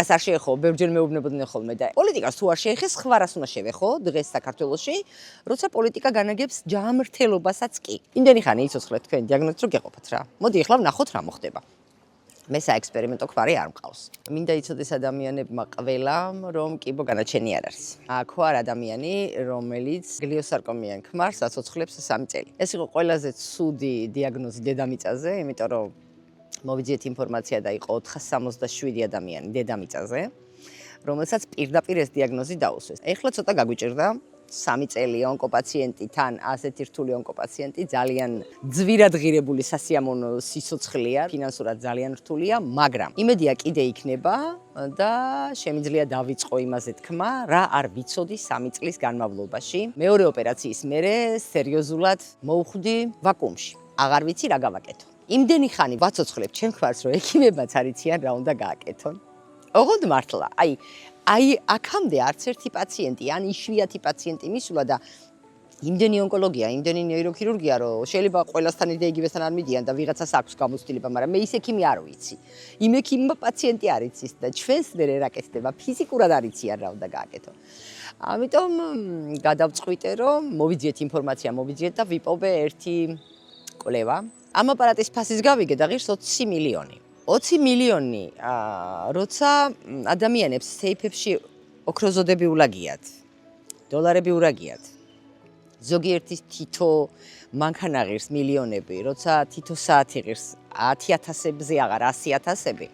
პოლიტიკას არ შეეხო, ბევრჯერ მეუბნებოდნენ ხოლმე და პოლიტიკას თუ არ შეეხეს, სხვა რას უნდა შევეხო დღეს საქართველოში, როცა პოლიტიკა განაგებს ჯანმრთელობასაც კი. იმდენი ხანი იცოცხლეთ თქვენ დიაგნოზით რომ გეყოფათ რა. მოდი ახლა ვნახოთ რა მოხდება. მე საექსპერიმენტო ქმარი არ მყავს. მინდა იცოდეს ადამიანებმა ყველამ, რომ კიბო განაჩენი არ არის. აქ ვარ ადამიანი, რომელიც გლიოსარკომიან ქმარს აცოცხლებს 3 წელი. ეს იყო ყველაზე ცუდი დიაგნოზი დედამიწაზე, იმიტომ რომ მოვიძიეთ ინფორმაცია და იყო 467 ადამიანი დედამიწაზე, რომელსაც პირდაპირ ეს დიაგნოზი დაუსვეს. ეხლა ცოტა გაგვიჭირდა 3 წელი ონკოპაციენტი თან ასეთი რთული ონკოპაციენტი ძალიან ძვირად ღირებული სასიამოვნო სიცოცხლეა, ფინანსურად ძალიან რთულია, მაგრამ იმედია კიდე იქნება და შემიძლია დავიწყო იმაზე თქმა, რა არ ვიცოდი 3 წლის განმავლობაში. მეორე ოპერაციის მერე სერიოზულად მოვხვდი ვაკუუმში. აღარ ვიცი რა გავაკეთო. იმდენი ხანი ვაცოცხლებ ჩემ ქმარს, რომ ექიმებმაც არ იციან რა უნდა გააკეთონ. ოღონდ მართლა, აი აქამდე არც ერთი პაციენტი, ან იშვიათი პაციენტი მისულა და იმდენი ონკოლოგია, იმდენი ნეიროქირურგია, რომ შეიძლება ყველასთან და იგივესთან არ მიდიან და ვიღაცას აქვს გამოცდილება, მაგრამ მე ის ექიმი არ ვიცი. იმ ექიმმა პაციენტი არ იცის და ჩვენს მერე რა კეთდება, ფიზიკურად არ იციან რა უნდა გააკეთო. ამიტომ გადავწყვიტე, რომ მოვიძიეთ ინფორმაცია, მოვიძიეთ და ვიპოვე ერთი კვლევა. ამ აპარატის ფასის გავიგე და ღირს 20 მილიონი. 20 მილიონი, როცა ადამიანებს სეიფებში ოქროზოდები ულაგიათ, დოლარები ურაგიათ. ზოგიერთის თითო მანქანა ღირს მილიონები, როცა თითო საათი ღირს 10,000-ზე აღარ 100,000-ები.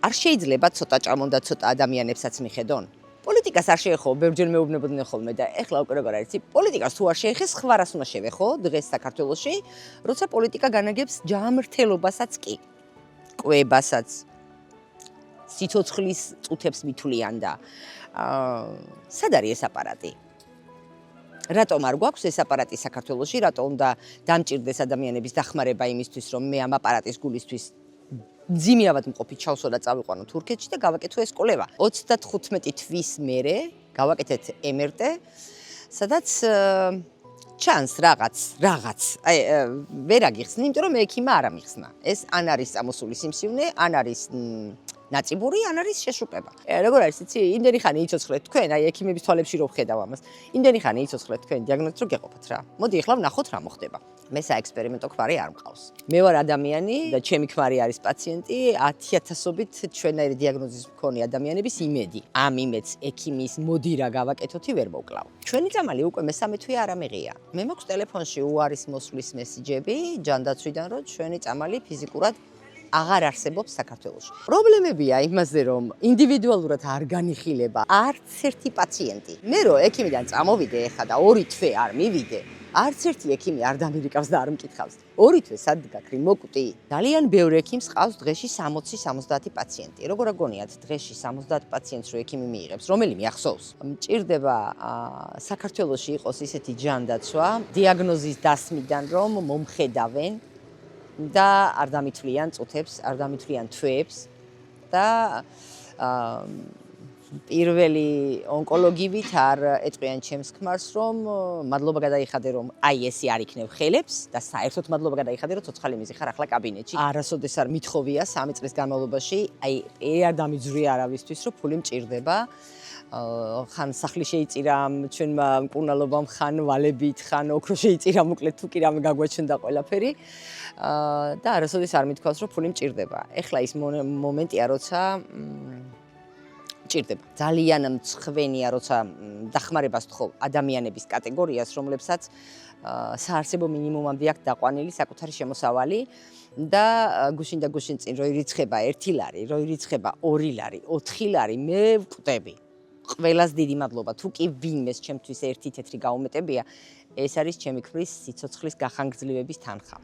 არ შეიძლება ცოტა ჭამონდა ცოტა ადამიანებსაც მიხედონ. პოლიტიკას არ შეეხო, ბევრჯერ მეუბნებოდნენ ხოლმე და ეხლა უკვე როგორ არის, პოლიტიკას თუ არ შეეხეს, სხვა რას უნდა შევეხო დღეს საქართველოში, როცა პოლიტიკა განაგებს ჯანმრთელობასაც კი. კვებასაც, სიცოცხლის წუთებს მითვლიან და სად არის ეს აპარატი? რატომ არ გვაქვს ეს აპარატი საქართველოში, რატომ უნდა დამჭირდეს ადამიანების დახმარება იმისთვის, რომ მე ამ აპარატის გულისთვის ძიმიავად მყოფი ჩავსო და წავიყვანო თურქეთში და გავაკეთო ეს კვლევა. 35 თვის მერე გავაკეთეთ MRT, სადაც ჩანს რაღაც. ვერ აგიხსნი, იმიტომ რომ მე ექიმა არ ამიხსნა. ეს ან არის წამოსული სიმსივნე, ან არის ნაწიბური, ან არის შეშუპება. როგორ არის, იცი, იმდენი ხანი იცოცხლეთ თქვენ, აი ექიმების თვალებში რო ვხედავ ამას. იმდენი ხანი იცოცხლეთ თქვენ დიაგნოზით რომ გეყოფათ რა. მოდი ახლა ვნახოთ რა მოხდება. მე საექსპერიმენტო ქმარი არ მყავს. მე ვარ ადამიანი და ჩემი ქმარი არის პაციენტი, 10,000-ობით ჩვენაირი დიაგნოზის მქონე ადამიანების იმედი. ამ იმედს ექიმის მოდი რა გავაკეთოთი ვერ მოვკლავ. ჩვენი წამალი უკვე მე-13 თვე არ ამეღია. მე მაქვს ტელეფონში უარის მოსვლის მესიჯები ჯანდაცვიდან, რომ ჩვენი წამალი ფიზიკურად აღარ არსებობს საქართველოში. პრობლემებია იმაზე, რომ ინდივიდუალურად არ განიხილება არც ერთი პაციენტი. მე რო ექიმიდან წამოვიდე ახლა და 2 თვე არ მივიდე, არც ერთი ექიმი არ დამირიკავს და არ მკითხავს. 2 თვე სად გაქრი, მოკვდი. ძალიან ბევრ ექიმს ყავს დღეში 60-70 პაციენტი. როგორ აგონიათ დღეში 70 პაციენტს რო ექიმი მიიღებს, რომელი მიახსოვს? მჭირდება საქართველოში იყოს ისეთი ჯანდაცვა, დიაგნოზის დასმიდან რომ მომხედავენ და არ დამითვლიან წუთებს, არ დამითვლიან თვეებს და პირველი ონკოლოგივით არ ეტყვიან ჩემს ქმარს, რომ მადლობა გადაიხადე, რომ აი ესი არ იქნებ ხელებს და საერთოდ მადლობა გადაიხადე, რომ ცოცხალი მიზიხარ ახლა კაბინეტში. არასოდეს არ მithოვია 3 წლის განმავლობაში, აი არ დამიძვრია არავისთვის, რომ ფული მჭირდება. ხან სახლი შეიწირა ჩვენმა მკურნალობამ, ხან ვალებით, ხან ოქრო შეიწირა, მოკლედ თუ კი რამე გაგვაჩნდა ყველაფერი და არასოდეს არ მithქვას, რომ ფული მჭირდება. ეხლა ის მომენტია, როცა მჭირდება. ძალიან მცხვენია, როცა დახმარებას თხოვ ადამიანების კატეგორიას, რომლებსაც საარსებო მინიმუმამდე აქვს დაყვანილი საკუთარი შემოსავალი და გუშინ და გუშინ წინ რო ირიცხება 1 ლარი, რო ირიცხება 2 ლარი, 4 ლარი, მე ვკვდები. ყველას დიდი მადლობა. თუ კი ვინმეს ჩემთვის ერთი თეთრი გაუმეტებია, ეს არის ჩემი ქმრის სიცოცხლის გახანგრძლივების თანხა.